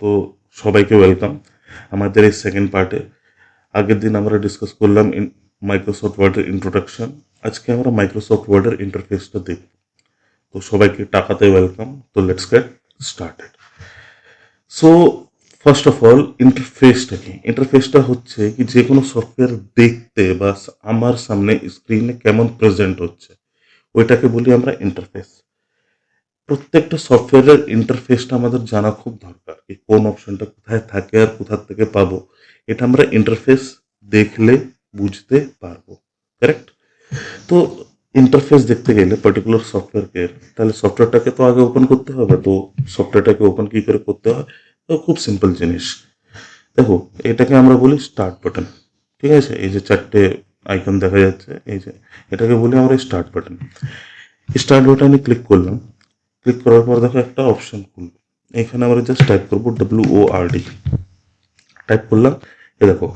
তো সবাইকে ওয়েলকাম আমাদের এই সেকেন্ড পার্টে। আগের দিন আমরা ডিসকাস করলাম মাইক্রোসফট ওয়ার্ডের ইন্ট্রোডাকশন। আজকে আমরা মাইক্রোসফট ওয়ার্ডের ইন্টারফেসটা দেখব। তো সবাইকে টাকাতে ওয়েলকাম। তো let's get started. So first of all ইন্টারফেসটা কি? ইন্টারফেসটা হচ্ছে কি যে কোনো সফটওয়্যার দেখতে বা আমার সামনে স্ক্রিনে কেমন প্রেজেন্ট হচ্ছে ওইটাকে বলি আমরা ইন্টারফেস। প্রত্যেকটা সফটওয়্যারের ইন্টারফেসটা আমাদের জানা খুব দরকার। এই কোন অপশনটা কোথায় থাকে আর কোথা থেকে পাবো, এটা আমরা ইন্টারফেস দেখলে বুঝতে পারবো। কারেক্ট? তো ইন্টারফেস দেখতে গেলে পার্টিকুলার সফটওয়্যারকে, তাহলে সফটওয়্যারটাকে তো আগে ওপেন করতে হবে। তো সফটওয়্যারটাকে ওপেন কি করে করতে হয়? তো খুব সিম্পল জিনিস। দেখো, এটাকে আমরা বলি স্টার্ট বাটন। ঠিক আছে, এই যে চারটে আইকন দেখা যাচ্ছে, এই যে এটাকে বলি আমরা স্টার্ট বাটন। স্টার্ট বাটনে ক্লিক করলাম। ক্লিক করার পর দেখো একটা অপশন খুলবে। এখানে আমরা জাস্ট টাইপ করবো WORD। টাইপ করলাম। এ দেখো,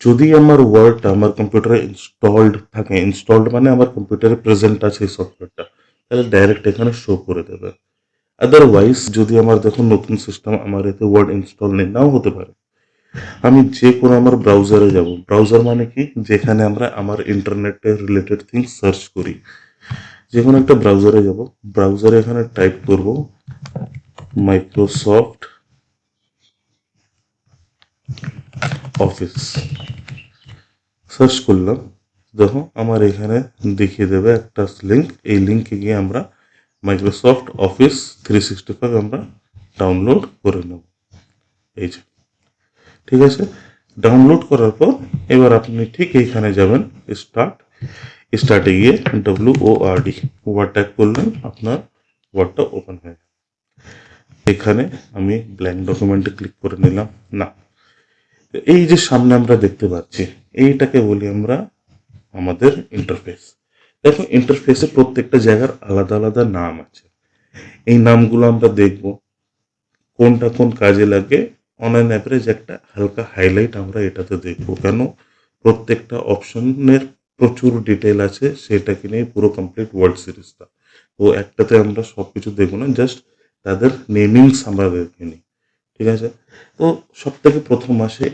যদি আমার ওয়ার্ডটা আমার কম্পিউটারে ইনস্টলড থাকে, ইনস্টলড মানে আমার কম্পিউটারে প্রেজেন্ট আছে এই সফটওয়্যারটা, তাহলে ডাইরেক্ট এখানে শো করে দেবে। আদারওয়াইজ যদি আমার দেখো নতুন সিস্টেম, আমার এতে ওয়ার্ড ইনস্টল নেই, নাও হতে পারে, আমি যে কোনো আমার ব্রাউজারে যাব। ব্রাউজার মানে কি? যেখানে আমরা আমার ইন্টারনেটের রিলেটেড থিংস সার্চ করি। যে কোনো একটা ব্রাউজারে যাব। ব্রাউজারে এখানে টাইপ করব মাইক্রোসফট অফিস। সার্চ করলাম। দেখো আমার এখানে দেখিয়ে দেবে একটা লিঙ্ক। এই লিঙ্কে গিয়ে আমরা মাইক্রোসফট অফিস 365 আমরা ডাউনলোড করে নেব। এই যে, ঠিক আছে। ডাউনলোড করার পর এবার আপনি ঠিক এইখানে যাবেন, স্টার্টে গিয়ে WORD ওয়ার্ড টাইপ করলেন, আপনার ওয়ার্ডটা ওপেন হয়ে যাবে। এখানে আমি ব্ল্যাঙ্ক ডকুমেন্টে ক্লিক করে নিলাম। না, এই যে সামনে আমরা দেখতে পাচ্ছি, এইটাকে বলি আমরা আমাদের ইন্টারফেস। দেখো, ইন্টারফেসে প্রত্যেকটা জায়গার আলাদা আলাদা নাম আছে। এই নামগুলো আমরা দেখব কোনটা কোন কাজে লাগে। অনলাইন অ্যাভারেজ একটা হালকা হাইলাইট আমরা এটাতে দেখব। কেন? প্রত্যেকটা অপশনের প্রচুর ডিটেল আছে, সেটাকে নিয়ে পুরো কমপ্লিট ওয়ার্ড সিরিজটা। তো একটাতে আমরা সব কিছু দেখবো না, জাস্ট তাদের নেমিংস আমরা দেখে নিই। ঠিক আছে। তো সব থেকে প্রথম আসে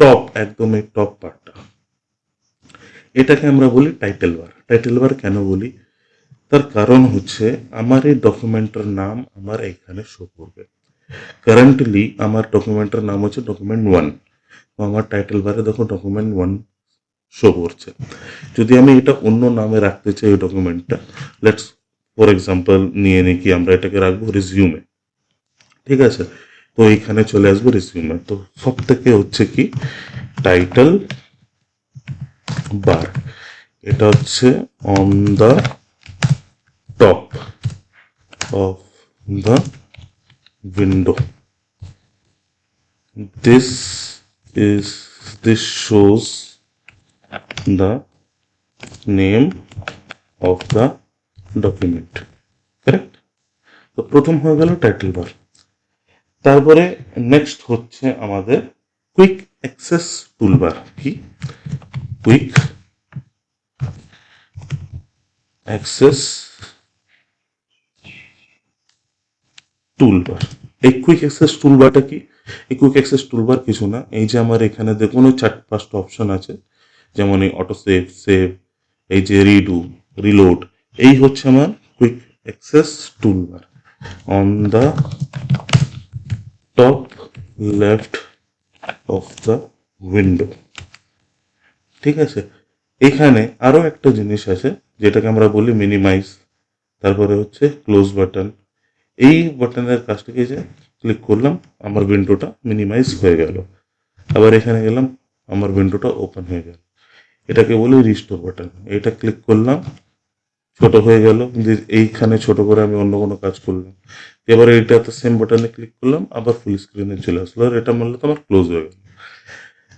টপ, একদম এই টপ পার্টটা। এটাকে আমরা বলি টাইটেল বার। টাইটেল বার কেন বলি? তার কারণ হচ্ছে আমার এই ডকুমেন্টের নাম আমার এখানে শো করবে। কারেন্টলি আমার ডকুমেন্টের নাম হচ্ছে ডকুমেন্ট 1। তো আমার টাইটেল বারে দেখো ডকুমেন্ট 1 শো করছে। যদি আমি এটা অন্য নামে রাখতে চাই এই ডকুমেন্টটা, লেটস ফর এক্সাম্পল নিয়ে নিই কি আমরা এটাকে রাখবো রিজিউমে। ঠিক আছে। তো এইখানে চলে আসবে রিজিউমে। তো সব থেকে হচ্ছে কি টাইটেল বার, এটা হচ্ছে on the top of the window. This shows the name of the document. Correct? তো প্রথম হয়ে গেল টাইটেল বার। তারপরে নেক্সট হচ্ছে আমাদের কুইক অ্যাক্সেস টুলবার। কি? Quick access toolbar. এই কুইক অ্যাক্সেস টুলবারটা কি? এই কুইক অ্যাক্সেস টুলবার কিছু না, এই যে আমার এখানে দেখুন ওই 4-5টা অপশন আছে, যেমন এই অটো সেভ, সেভ, এই যে রিডু, রিলোড, এই হচ্ছে আমার quick access toolbar on the top left of the window. ঠিক আছে। এখানে আরো একটা জিনিস আছে যেটাকে আমরা বলি মিনিমাইজ। তারপরে হচ্ছে ক্লোজ বাটন। এই বাটনের কাজটাকে যে ক্লিক করলাম, আমার উইন্ডোটা মিনিমাইজ হয়ে গেল। আবার এখানে গেলাম, আমার উইন্ডোটা ওপেন হয়ে গেল। এটাকে বলি রিস্টোর বাটন। এটা ক্লিক করলাম, ছোট হয়ে গেল। এইখানে ছোট করে আমি অন্য কোনো কাজ করলাম, এবার এইটাতে সেম বাটনে ক্লিক করলাম, আবার ফুল স্ক্রিনে চলে আসলো। আর এটা মারলে তো আমার ক্লোজ হয়ে গেল।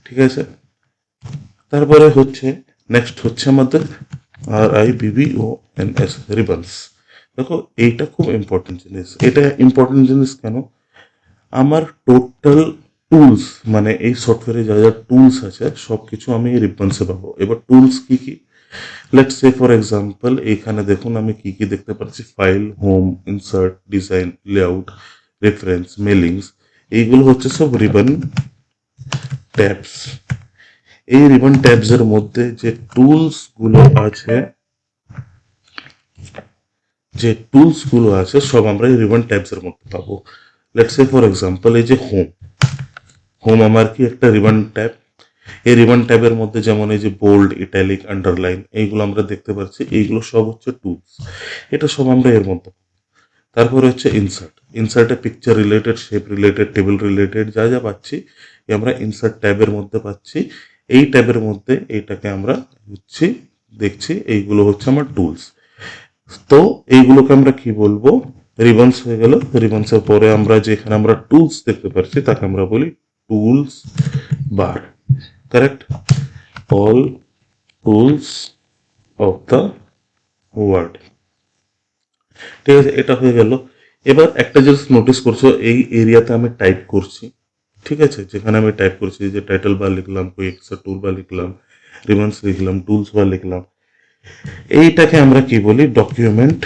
ঠিক আছে। তারপরে হচ্ছে নেক্সট হচ্ছে আমাদের RIBBONS রিবনস। দেখো, এইটা খুব ইম্পর্টেন্ট জিনিস। এটা ইম্পর্টেন্ট জিনিস কেন? আমার টোটাল টুলস, মানে এই সফটওয়্যারে যা যা টুলস আছে সব কিছু আমি রিবনসে পাবো। এবার টুলস কি কি? লেটস সে ফর এক্সাম্পল, এখানে দেখুন আমি কি কি দেখতে পাচ্ছি। File, home, insert, design, layout, reference, mailings. এইগুলো হচ্ছে সব রিবন ট্যাবস। এই রিবন ট্যাবস এর মধ্যে যে টুলস গুলো আছে, সব আমরা এই রিবন ট্যাবস এর মধ্যে পাবো। লেটস সে ফর এক্সাম্পল, এই যে হোম, আমার কি একটা রিবন ট্যাব। এই রিবন ট্যাবের মধ্যে যেমন এই যে বোল্ড, ইটালিক, আন্ডারলাইন, এইগুলো আমরা দেখতে পাচ্ছি, এইগুলো সব হচ্ছে টুলস। এটা সব আমরা এর মধ্যে। তারপরে হচ্ছে ইনসার্ট। ইনসার্টে picture related, shape related, table related যা যা পাচ্ছি আমরা ইনসার্ট ট্যাবের মধ্যে পাচ্ছি। এই ট্যাবের মধ্যে এইটাকে আমরা হচ্ছে দেখছি, এইগুলো হচ্ছে আমার টুলস। তো এইগুলোকে আমরা কি বলবো, রিবনস হয়ে গেল। রিবনসের পরে আমরা যেখানে আমরা টুলস দেখতে পাচ্ছি তাকে আমরা বলি tools bar. Correct? All tools of the word. ঠিক আছে, এটা হয়ে গেল। এবার একটা জিনিস নোটিস করছো, এই এরিয়াতে আমি টাইপ করছি, ঠিক আছে, যেখানে আমি টাইপ করছি যে টাইটেল বার লিখলাম, কুইক টুল বার লিখলাম, রিবনস লিখলাম, টুলস বার লিখলাম, এইটাকে আমরা কি বলি, ডকুমেন্ট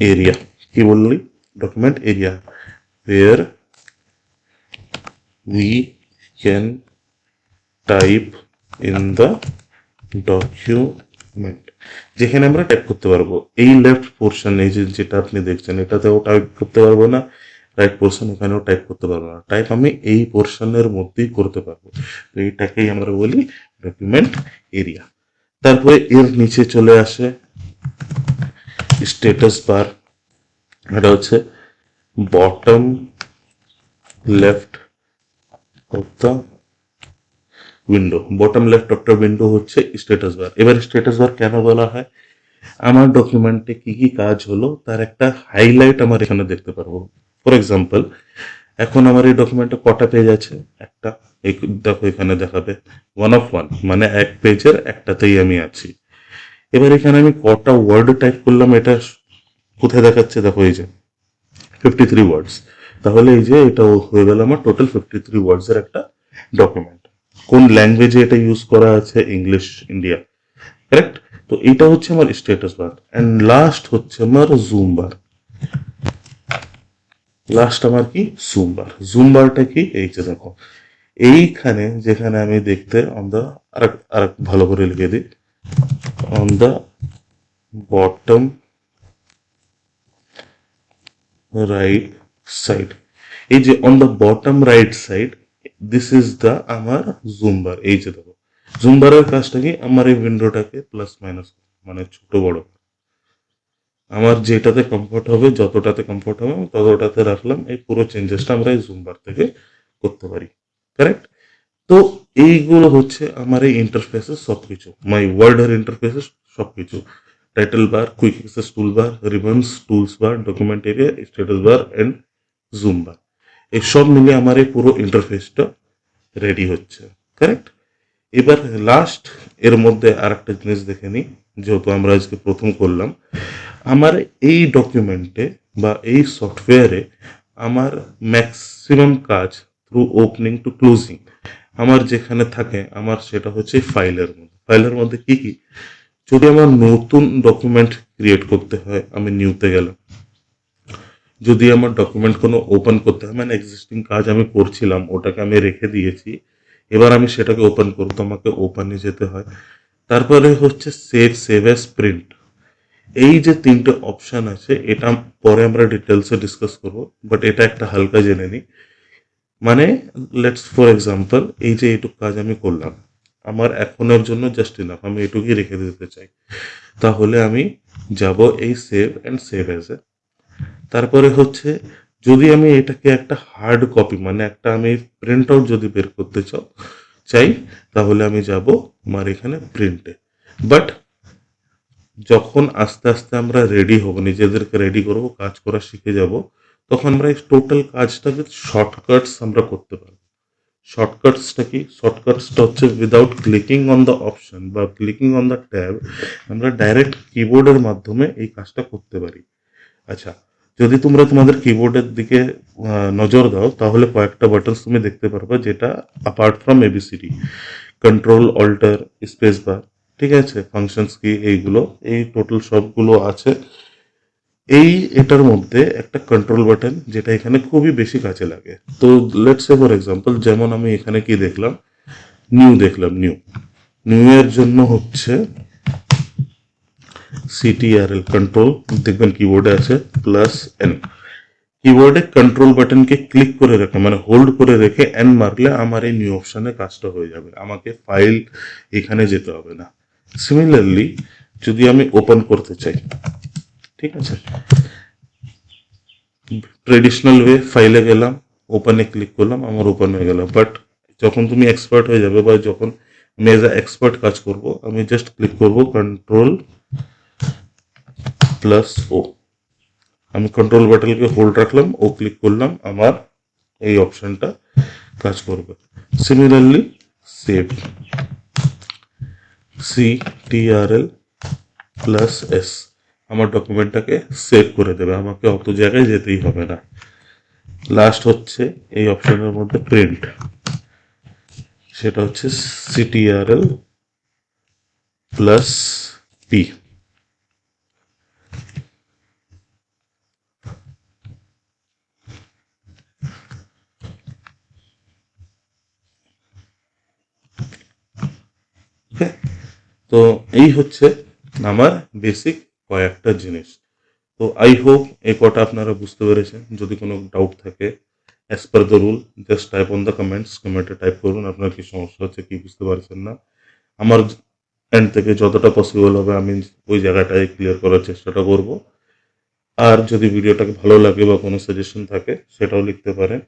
এরিয়া। কি বললি? Document area, where we can type in the document, যেখানে আমরা টাইপ করতে পারবো। এই লেফট পোর্শন, এই যে যেটা আপনি দেখছেন, এটাতেও টাইপ করতে পারবো না, রাইট পোর্শন এখানেও টাইপ করতে পারবো না। টাইপ আমি এই পোর্শনের মধ্যেই করতে পারবো। তো এইটাকেই আমরা বলি ডকুমেন্ট এরিয়া। তারপরে এর নিচে চলে আসে স্ট্যাটাস বার। এটা হচ্ছে bottom left of the window. Bottom left of the window হচ্ছে স্ট্যাটাস বার। এবার স্ট্যাটাস বার কেন বলা হয়, আমার ডকুমেন্টে কি কি কাজ হলো তার একটা হাইলাইট আমার এখানে দেখতে পারবো। ফর এক্সাম্পল, এখন আমার এই ডকুমেন্টে কটা পেজ আছে, একটা। এই দেখো এখানে দেখাবে 1 of 1, মানে এক পেজের একটাতেই আমি আছি। এবার এখানে আমি কটা ওয়ার্ড টাইপ করলাম এটা কোথায় দেখাচ্ছে, দেখো এই যে 53 ওয়ার্ডস। তাহলে এই যে এটা হয়ে গেল আমার টোটাল 53 ওয়ার্ডস এর একটা ডকুমেন্ট। কোন ল্যাঙ্গুয়েজে এটা ইউজ করা আছে, ইংলিশ ইন্ডিয়া। কারেক্ট? তো এটা হচ্ছে আমার স্ট্যাটাস বার। এন্ড লাস্ট হচ্ছে আমার জুম বার। লাস্ট আমার কি, জুম বার। জুম বারটা কি, এই যে দেখো এইখানে যেখানে আমি দেখতে অন দা, আরেক ভালো করে লিখে দিই, on the bottom right side. এই যে on the bottom right side, this is the আমার জুম বার। এই যে দেখো জুম বারের কাজটা কি, আমার এই উইন্ডোটাকে প্লাস মাইনাস, মানে ছোট বড়, আমার যেটাতে কমফোর্ট হবে, যতটাতে কমফোর্ট হবে আমি ততটাতে রাখলাম। এই পুরো চেঞ্জেসটা আমরা এই জুম বার থেকে করতে পারি। কারেক্ট? তো এইগুলো হচ্ছে আমার এই ইন্টারফেসের সবকিছু, মাই ওয়ার্ডের ইন্টারফেসের সবকিছু। Title bar, quick access tool bar, ribbons, tools bar, document area, status bar and zoom bar, এই সব মিলে আমার এই পুরো ইন্টারফেসটা রেডি হচ্ছে। কারেক্ট? এবার লাস্ট এর মধ্যে আর একটা জিনিস দেখে নিই, যেহেতু আমরা আজকে প্রথম করলাম। আমার এই ডকুমেন্টে বা এই সফটওয়্যারে আমার ম্যাক্সিমাম কাজ থ্রু ওপেনিং টু ক্লোজিং আমার যেখানে থাকে, আমার সেটা হচ্ছে ফাইলের মধ্যে। ফাইলের মধ্যে কি কি, যদি আমার নতুন ডকুমেন্ট ক্রিয়েট করতে হয়, আমি নিউতে গেলাম। যদি আমার ডকুমেন্ট কোনো ওপেন করতে হয়, মানে এক্সিস্টিং কাজ আমি করছিলাম ওটাকে আমি রেখে দিয়েছি, এবার আমি সেটাকে ওপেন করতে আমাকে ওপেনে যেতে হয়। তারপরে হচ্ছে সেভ অ্যাজ প্রিন্ট। এই যে তিনটে অপশন আছে, এটা পরে আমরা ডিটেলসে ডিসকাস করব, বাট এটা একটা হালকা জেনে নিই। মানে লেটস ফর এক্সাম্পল, এই যে এইটুকু কাজ আমি করলাম, আমার এখনের জন্য জাস্ট ইনাফ, আমি এটুকুই রেখে দিতে চাই। তাহলে আমি যাব এই save and save as a. তারপরে হচ্ছে, যদি আমি এটাকে একটা হার্ড কপি, মানে একটা আমি প্রিন্ট আউট যদি বের করতে চাই, তাহলে আমি যাব আমার এখানে প্রিন্টে। বাট যখন আস্তে আস্তে আমরা রেডি হব, নিজেদেরকে রেডি করব, কাজ করা শিখে যাব, তখন আমরা এই টোটাল কাজটাকে শর্টকাটস আমরা করতে পারবো। শর্টকাটসটা কি, শর্টকাটসটা হচ্ছে without clicking on the option বা ক্লিকিং অন দ্য ট্যাব, আমরা ডাইরেক্ট কিবোর্ডের মাধ্যমে এই কাজটা করতে পারি। আচ্ছা, যদি তোমরা তোমাদের কিবোর্ডের দিকে নজর দাও, তাহলে কয়েকটা বাটনস তুমি দেখতে পারবে, যেটা apart from A B C D, control alter space bar, ঠিক আছে, ফাংশনস কি, এইগুলো, এই টোটাল সবগুলো আছে। এই এটার মধ্যে একটা কন্ট্রোল বাটন যেটা এখানে খুবই বেশি কাজে লাগে। তো লেটস সে ফর এক্সাম্পল, যেমন আমি এখানে কি দেখলাম, দেখলাম নিউ এর জন্য হচ্ছে CTRL কন্ট্রোল, দেখবেন কিবোর্ডে আছে +N। কিবোর্ডে কন্ট্রোল বাটনকে ক্লিক করে রেখে মানে হোল্ড করে রেখে এন মারলে আমার এই নিউ অপশনে কাজটা হয়ে যাবে, আমাকে ফাইল এখানে যেতে হবে না। সিমিলারলি যদি আমি ওপেন করতে চাই, ঠিক আছে, ট্রেডিশনাল ওয়ে ফাইলে গেলাম, ওপেনে ক্লিক করলাম, আমার ওপেন হয়ে গেল। বাট যখন তুমি এক্সপার্ট হয়ে যাবে বা যখন আমি এজ এক্সপার্ট কাজ করব, আমি জাস্ট ক্লিক করব Ctrl+O। আমি কন্ট্রোল বাটনকে হোল্ড রাখলাম, ও ক্লিক করলাম, আমার এই অপশনটা কাজ করবে। সিমিলারলি সেভ, CTRL+S আমার ডকুমেন্টটাকে সেভ করে দেবে, আমাকে অত জায়গায় যেতেই হবে না। লাস্ট হচ্ছে এই অপশনের মধ্যে প্রিন্ট, সেটা হচ্ছে CTRL+P। ওকে, তো এই হচ্ছে আমার বেসিক কয়েকটা জিনিস। তো আই হোপ এই কটা আপনারা বুঝতে পেরেছেন। যদি কোনো ডাউট থাকে as per the rule just type on the কমেন্টে টাইপ করুন আপনার কি সমস্যা হচ্ছে, কি বুঝতে পারছেন না। আমার এন্ড থেকে যতটা পসিবল হবে আমি ওই জায়গাটায় ক্লিয়ার করার চেষ্টাটা করব। আর যদি ভিডিওটাকে ভালো লাগে বা কোনো সাজেশন থাকে সেটাও লিখতে পারেন।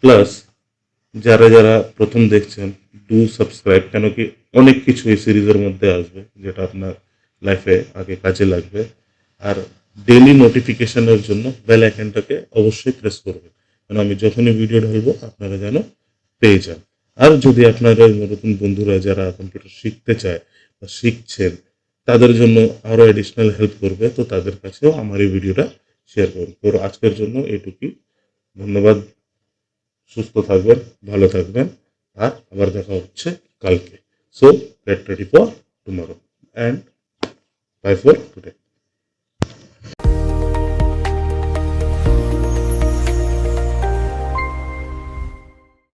প্লাস যারা যারা প্রথম দেখছেন ডু সাবস্ক্রাইব, কেন কি অনেক কিছু এই সিরিজের মধ্যে আসবে যেটা আপনার লাইফে আগে কাজে লাগবে। আর ডেলি নোটিফিকেশনের জন্য বেল আইকনটাকে অবশ্যই প্রেস করবেন, কারণ আমি যখনই ভিডিও ঢালবো আপনারা যেন পেয়ে যান। আর যদি আপনারা নতুন বন্ধুরা যারা কম্পিউটার শিখতে চায় বা শিখছেন তাদের জন্য আরও অ্যাডিশনাল হেল্প করবে, তো তাদের কাছেও আমার এই ভিডিওটা শেয়ার করুন। তো আজকের জন্য এটুকুই, ধন্যবাদ। সুস্থ থাকবেন, ভালো থাকবেন, আর আবার দেখা হচ্ছে কালকে। So get ready for tomorrow and bye for